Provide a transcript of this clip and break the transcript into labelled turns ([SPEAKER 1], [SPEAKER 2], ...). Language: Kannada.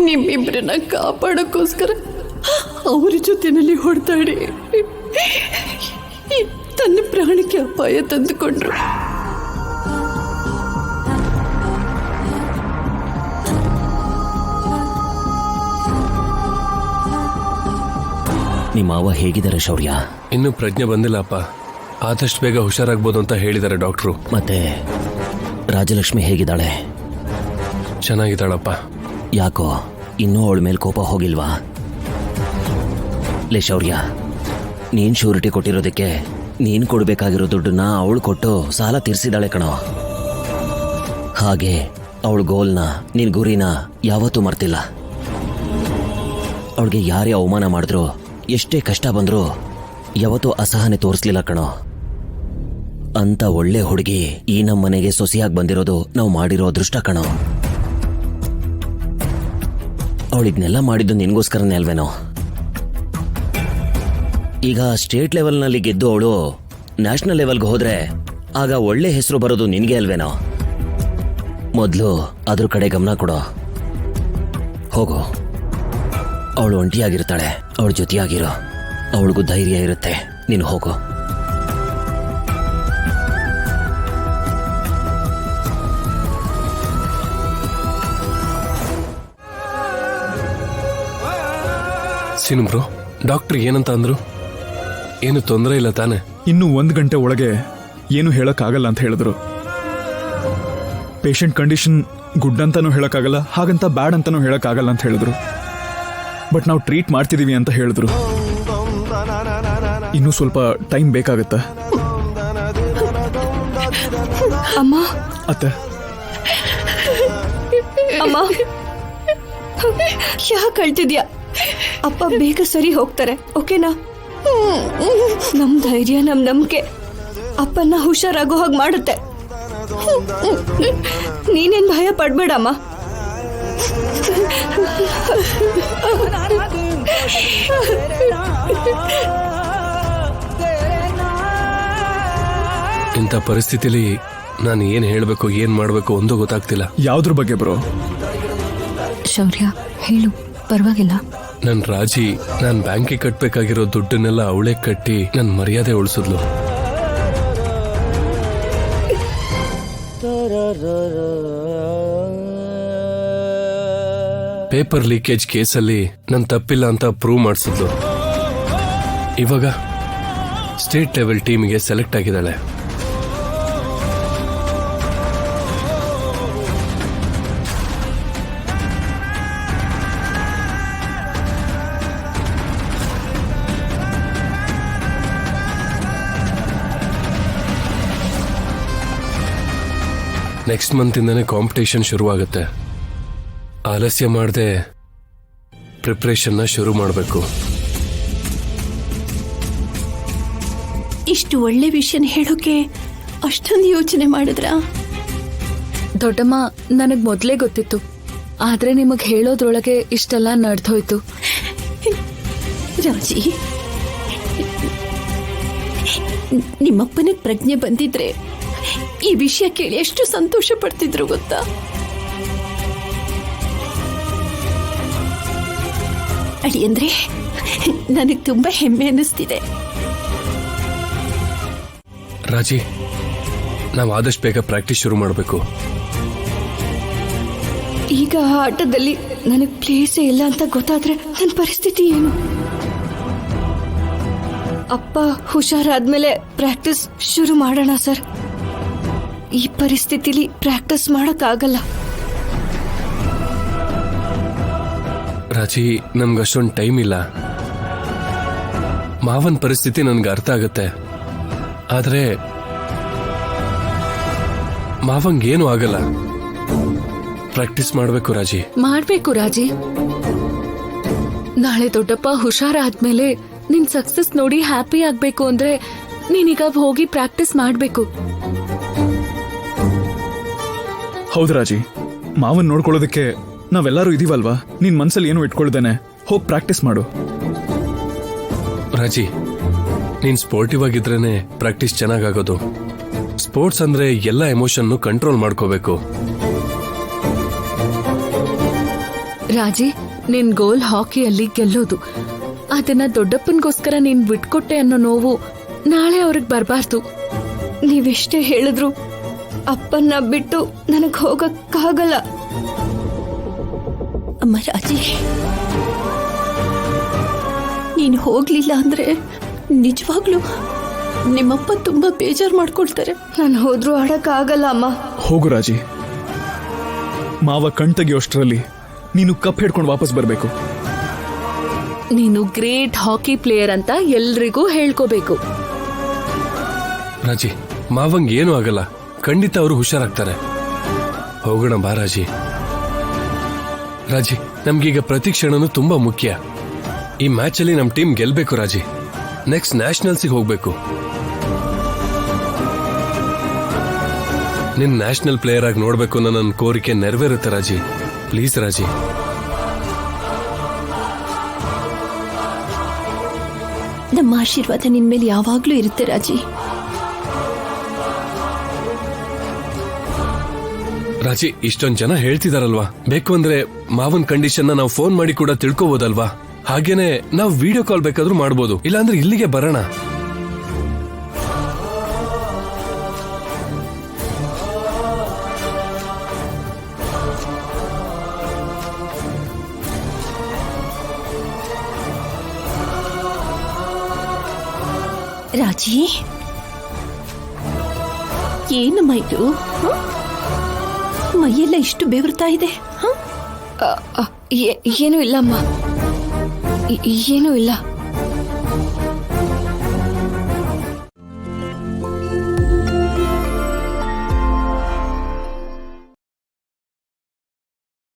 [SPEAKER 1] ನಿಮ್ಮಿಬ್ಬರನ್ನ ಕಾಪಾಡೋಕ್ಕೋಸ್ಕರ ಅವ್ರ ಜೊತೆನಲ್ಲಿ ಹೊಡೆದಾಡಿ ತನ್ನ ಪ್ರಾಣಕ್ಕೆ ಅಪಾಯ ತಂದುಕೊಂಡ್ರು.
[SPEAKER 2] ನಿಮ್ಮ ಮಾವ ಹೇಗಿದ್ದಾರೆ ಶೌರ್ಯ?
[SPEAKER 3] ಇನ್ನೂ ಪ್ರಜ್ಞೆ ಬಂದಿಲ್ಲಪ್ಪ. ಆದಷ್ಟು ಬೇಗ ಹುಷಾರಾಗ್ಬೋದು ಅಂತ ಹೇಳಿದ್ದಾರೆ ಡಾಕ್ಟ್ರು.
[SPEAKER 2] ಮತ್ತೆ ರಾಜಲಕ್ಷ್ಮಿ ಹೇಗಿದ್ದಾಳೆ?
[SPEAKER 3] ಚೆನ್ನಾಗಿದ್ದಾಳಪ್ಪ.
[SPEAKER 2] ಯಾಕೋ ಇನ್ನೂ ಅವಳ ಮೇಲೆ ಕೋಪ ಹೋಗಿಲ್ವಾ? ಲೇ ಶೌರ್ಯ, ನೀನ್ ಶ್ಯೂರಿಟಿ ಕೊಟ್ಟಿರೋದಕ್ಕೆ ನೀನ್ ಕೊಡ್ಬೇಕಾಗಿರೋ ದುಡ್ಡನ್ನ ಅವಳು ಕೊಟ್ಟು ಸಾಲ ತೀರ್ಸಿದಾಳೆ ಕಣೋ. ಹಾಗೆ ಅವಳ ಗೋಲ್ನ, ನಿನ್ ಗುರಿನ ಯಾವತ್ತೂ ಮರ್ತಿಲ್ಲ. ಅವಳಿಗೆ ಯಾರೇ ಅವಮಾನ ಮಾಡಿದ್ರು, ಎಷ್ಟೇ ಕಷ್ಟ ಬಂದ್ರು ಯಾವತ್ತೂ ಅಸಹನೆ ತೋರಿಸ್ಲಿಲ್ಲ ಕಣೋ. ಅಂತ ಒಳ್ಳೆ ಹುಡುಗಿ ಈ ನಮ್ಮನೆಗೆ ಸೊಸೆಯಾಗಿ ಬಂದಿರೋದು ನಾವು ಮಾಡಿರೋ ಅದೃಷ್ಟ ಕಣೋ. ಅವಳಿದ್ನೆಲ್ಲ ಮಾಡಿದ್ದು ನಿನ್ಗೋಸ್ಕರನೇ ಅಲ್ವೇನೋ? ಈಗ ಸ್ಟೇಟ್ ಲೆವೆಲ್ನಲ್ಲಿ ಗೆದ್ದು ಅವಳು ನ್ಯಾಷನಲ್ ಲೆವೆಲ್ಗೆ ಹೋದ್ರೆ ಆಗ ಒಳ್ಳೆ ಹೆಸರು ಬರೋದು ನಿನಗೆ ಅಲ್ವೇನೋ? ಮೊದಲು ಅದ್ರ ಕಡೆ ಗಮನ ಕೊಡೋ. ಹೋಗು, ಅವಳು ಒಂಟಿಯಾಗಿರ್ತಾಳೆ, ಅವಳ ಜೊತೆಯಾಗಿರೋ. ಅವಳಿಗೂ ಧೈರ್ಯ ಇರುತ್ತೆ. ನೀನು ಹೋಗು.
[SPEAKER 3] ಸೀನು ಬ್ರೋ, ಡಾಕ್ಟರ್ ಏನಂತ ಅಂದ್ರು? ಏನು ತೊಂದರೆ ಇಲ್ಲ ತಾನೆ?
[SPEAKER 4] ಇನ್ನು 1 ಗಂಟೆ ಒಳಗೆ ಏನು ಹೇಳಕ್ಕಾಗಲ್ಲ ಅಂತ ಹೇಳಿದ್ರು. ಪೇಷಂಟ್ ಕಂಡೀಷನ್ ಗುಡ್ ಅಂತಾನೂ ಹೇಳಕ್ಕಾಗಲ್ಲ, ಹಾಗಂತ ಬ್ಯಾಡ್ ಅಂತಾನೂ ಹೇಳಕ್ಕಾಗಲ್ಲ ಅಂತ ಹೇಳಿದ್ರು. ಬಟ್ ನಾವು ಟ್ರೀಟ್ ಮಾಡ್ತಿದೀವಿ ಅಂತ ಹೇಳಿದ್ರು. ಇನ್ನೂ ಸ್ವಲ್ಪ ಟೈಮ್ ಬೇಕಾಗತ್ತಾ?
[SPEAKER 1] ಅಮ್ಮ,
[SPEAKER 4] ಅತ್ತೆ,
[SPEAKER 1] ಅಮ್ಮ ಯಾಕೆ ಅಳ್ತಿದ್ಯಾ? ಅಪ್ಪ ಬೇಗ ಸರಿ ಹೋಗ್ತಾರೆ, ಓಕೆನಾ? ನಮ್ ಧೈರ್ಯ, ನಮ್ ನಂಬಿಕೆ ಅಪ್ಪನ್ನ ಹುಷಾರಾಗೋ ಹಾಗೆ ಮಾಡುತ್ತೆ. ನೀನೇನ್ ಭಯ ಪಡ್ಬೇಡಮ್ಮ.
[SPEAKER 3] ಇಂಥ ಪರಿಸ್ಥಿತಿಲಿ ನಾನು ಏನ್ ಹೇಳ್ಬೇಕು, ಏನ್ ಮಾಡ್ಬೇಕು ಒಂದು ಗೊತ್ತಾಗ್ತಿಲ್ಲ.
[SPEAKER 4] ಯಾವ್ದ್ರ ಬಗ್ಗೆ ಬ್ರೋ?
[SPEAKER 1] ಶೌರ್ಯ ಹೇಳು, ಪರವಾಗಿಲ್ಲ.
[SPEAKER 3] ನನ್ ರಾಜಿ ನಾನ್ ಬ್ಯಾಂಕಿಗೆ ಕಟ್ಬೇಕಾಗಿರೋ ದುಡ್ಡನ್ನೆಲ್ಲ ಅವಳೇ ಕಟ್ಟಿ ನನ್ ಮರ್ಯಾದೆ ಉಳಿಸಿದ್ಲು. ಪೇಪರ್ ಲೀಕೇಜ್ ಕೇಸಲ್ಲಿ ನನ್ ತಪ್ಪಿಲ್ಲ ಅಂತ ಪ್ರೂವ್ ಮಾಡಿಸಿದ್ಲು. ಇವಾಗ ಸ್ಟೇಟ್ ಲೆವೆಲ್ ಟೀಮಿಗೆ ಸೆಲೆಕ್ಟ್ ಆಗಿದ್ದಾಳೆ. ನೆಕ್ಸ್ಟ್ ಮಂತ್ ಇಂದಾನೆ ಕಾಂಪಿಟೇಷನ್ ಶುರುವಾಗುತ್ತೆ. ಆಲಸ್ಯ ಮಾಡದೆ ಪ್ರಿಪ್ರೇಷನ್ನ ಶುರು ಮಾಡಬೇಕು.
[SPEAKER 1] ಇಷ್ಟು ಒಳ್ಳೆ ವಿಷಯನ ಹೇಳೋಕೆ ಅಷ್ಟೊಂದು ಯೋಚನೆ ಮಾಡಿದ್ರಾ?
[SPEAKER 5] ದೊಡ್ಡಮ್ಮ, ನನಗ್ ಮೊದ್ಲೇ ಗೊತ್ತಿತ್ತು, ಆದ್ರೆ ನಿಮಗ್ ಹೇಳೋದ್ರೊಳಗೆ ಇಷ್ಟೆಲ್ಲ ನಡೆದೋಯ್ತು.
[SPEAKER 1] ರಾಜಿ, ನಿಮ್ಮಪ್ಪನಿಗೆ ಪ್ರಜ್ಞೆ ಬಂದಿದ್ರೆ ಈ ವಿಷಯ ಕೇಳಿ ಎಷ್ಟು ಸಂತೋಷ ಪಡ್ತಿದ್ರು ಗೊತ್ತಾ? ಅಡಿ ಅಂದ್ರೆ ನನಗೆ ತುಂಬಾ ಹೆಮ್ಮೆ ಅನ್ನಿಸ್ತಿದೆ.
[SPEAKER 3] ರಾಜಿ, ನಾವು ಆದಷ್ಟು ಬೇಗ ಪ್ರಾಕ್ಟೀಸ್ ಶುರು ಮಾಡಬೇಕು.
[SPEAKER 1] ಈಗ ಆ ಆಟದಲ್ಲಿ ನನಗೆ ಪ್ಲೇಸೇ ಇಲ್ಲ ಅಂತ ಗೊತ್ತಾದ್ರೆ ನನ್ನ ಪರಿಸ್ಥಿತಿ ಏನು? ಅಪ್ಪ ಹುಷಾರಾದ್ಮೇಲೆ ಪ್ರಾಕ್ಟೀಸ್ ಶುರು ಮಾಡೋಣ ಸರ್. ಈ ಪರಿಸ್ಥಿತಿಲಿ ಪ್ರಾಕ್ಟೀಸ್ ಮಾಡಕ್ಕಾಗಲ್ಲ.
[SPEAKER 3] ರಾಜಿ, ನಮ್ಗೆ ಅಷ್ಟೊಂದು ಟೈಮ್ ಇಲ್ಲ. ಮಾವನ್ ಪರಿಸ್ಥಿತಿ ನನ್ಗೆ ಅರ್ಥ ಆಗುತ್ತೆ, ಆದ್ರೆ ಮಾವಂಗೇನು ಆಗಲ್ಲ. ಪ್ರಾಕ್ಟೀಸ್ ಮಾಡ್ಬೇಕು ರಾಜಿ.
[SPEAKER 5] ಮಾಡ್ಬೇಕು ರಾಜಿ. ನಾಳೆ ದೊಡ್ಡಪ್ಪ ಹುಷಾರಾದ್ಮೇಲೆ ನಿನ್ ಸಕ್ಸಸ್ ನೋಡಿ ಹ್ಯಾಪಿ ಆಗ್ಬೇಕು ಅಂದ್ರೆ ನೀನೀಗ ಹೋಗಿ ಪ್ರಾಕ್ಟೀಸ್ ಮಾಡ್ಬೇಕು.
[SPEAKER 4] ಹೌದು ರಾಜಿ, ಮಾವನ್ ನೋಡ್ಕೊಳ್ಳೋದಕ್ಕೆ ನಾವೆಲ್ಲರೂ ಇದೀವಲ್ವಾ? ನಿನ್ ಮನ್ಸಲ್ಲಿ ಏನು ಇಟ್ಕೊಳ್ದೇನೆ ಹೋಗಿ ಪ್ರಾಕ್ಟೀಸ್ ಮಾಡು.
[SPEAKER 3] ರಾಜಿ, ನೀನ್ ಸ್ಪೋರ್ಟಿವ್ ಆಗಿದ್ರೇನೆ ಪ್ರಾಕ್ಟೀಸ್ ಚೆನ್ನಾಗಾಗೋದು. ಸ್ಪೋರ್ಟ್ಸ್ ಅಂದ್ರೆ ಎಲ್ಲ ಎಮೋಷನ್ ಕಂಟ್ರೋಲ್ ಮಾಡ್ಕೋಬೇಕು.
[SPEAKER 5] ರಾಜಿ, ನಿನ್ ಗೋಲ್ ಹಾಕಿಯಲ್ಲಿ ಗೆಲ್ಲೋದು. ಅದನ್ನ ದೊಡ್ಡಪ್ಪನ್ಗೋಸ್ಕರ ನೀನ್ ಬಿಟ್ಕೊಟ್ಟೆ ಅನ್ನೋ ನೋವು ನಾಳೆ ಅವ್ರಿಗೆ ಬರಬಾರ್ದು.
[SPEAKER 1] ನೀವೆಷ್ಟೇ ಹೇಳಿದ್ರು ಅಪ್ಪನ್ನ ಬಿಟ್ಟು ನನಗ್ ಹೋಗಕ್ಕಾಗಲ್ಲ.
[SPEAKER 6] ಅಮ್ಮ ರಾಜಿ, ನೀನು ಹೋಗ್ಲಿಲ್ಲ ಅಂದ್ರೆ ನಿಜವಾಗ್ಲೂ ನಿಮ್ಮಪ್ಪ ತುಂಬಾ ಬೇಜಾರು ಮಾಡ್ಕೊಳ್ತಾರೆ.
[SPEAKER 1] ನಾನು ಹೋದ್ರೂ ಆಡಕ್ಕಾಗಲ್ಲ ಅಮ್ಮ.
[SPEAKER 4] ಹೋಗು ರಾಜಿ, ಮಾವ ಕಣ್ ತೆಗಿಯೋಷ್ಟ್ರಲ್ಲಿ ನೀನು ಕಪ್ ಹಿಡ್ಕೊಂಡು ವಾಪಸ್ ಬರಬೇಕು.
[SPEAKER 5] ನೀನು ಗ್ರೇಟ್ ಹಾಕಿ ಪ್ಲೇಯರ್ ಅಂತ ಎಲ್ರಿಗೂ ಹೇಳ್ಕೋಬೇಕು.
[SPEAKER 3] ರಾಜಿ, ಮಾವಂಗ್ ಏನೂ ಆಗಲ್ಲ, ಖಂಡಿತ ಅವರು ಹುಷಾರಾಗ್ತಾರೆ. ಹೋಗೋಣ ಬಾ ರಾಜಿ. ರಾಜಿ, ನಮ್ಗೀಗ ಪ್ರತಿ ಕ್ಷಣನೂ ತುಂಬಾ ಮುಖ್ಯ. ಈ ಮ್ಯಾಚ್ ಅಲ್ಲಿ ನಮ್ ಟೀಮ್ ಗೆಲ್ಬೇಕು ರಾಜಿ. ನೆಕ್ಸ್ಟ್ ನ್ಯಾಷನಲ್ಸಿಗೆ ಹೋಗ್ಬೇಕು. ನಿನ್ ನ್ಯಾಷನಲ್ ಪ್ಲೇಯರ್ ಆಗಿ ನೋಡ್ಬೇಕು ಅನ್ನೋ ನನ್ನ ಕೋರಿಕೆ ನೆರವೇರುತ್ತೆ ರಾಜಿ. ಪ್ಲೀಸ್ ರಾಜಿ.
[SPEAKER 6] ನಮ್ಮ ಆಶೀರ್ವಾದ ನಿನ್ ಮೇಲೆ ಯಾವಾಗ್ಲೂ ಇರುತ್ತೆ ರಾಜಿ.
[SPEAKER 3] ರಾಜಿ, ಇಷ್ಟೊಂದ್ ಜನ ಹೇಳ್ತಿದಾರಲ್ವಾ, ಬೇಕು ಅಂದ್ರೆ ಮಾವನ್ ಕಂಡೀಷನ್ ನಾವು ಫೋನ್ ಮಾಡಿ ಕೂಡ ತಿಳ್ಕೊಬೋದಲ್ವಾ? ಹಾಗೇನೆ ನಾವು ವಿಡಿಯೋ ಕಾಲ್ ಬೇಕಾದ್ರೂ ಮಾಡ್ಬೋದು, ಇಲ್ಲಾಂದ್ರೆ ಇಲ್ಲಿಗೆ ಬರೋಣ.
[SPEAKER 6] ರಾಜಿ, ಏನಮ್ಮ ಇದು? ಮೈಯೆಲ್ಲ ಇಷ್ಟು ಬೆವರ್ತಾ ಇದೆ.
[SPEAKER 1] ಏನೂ ಇಲ್ಲ ಅಮ್ಮ, ಏನೂ ಇಲ್ಲ.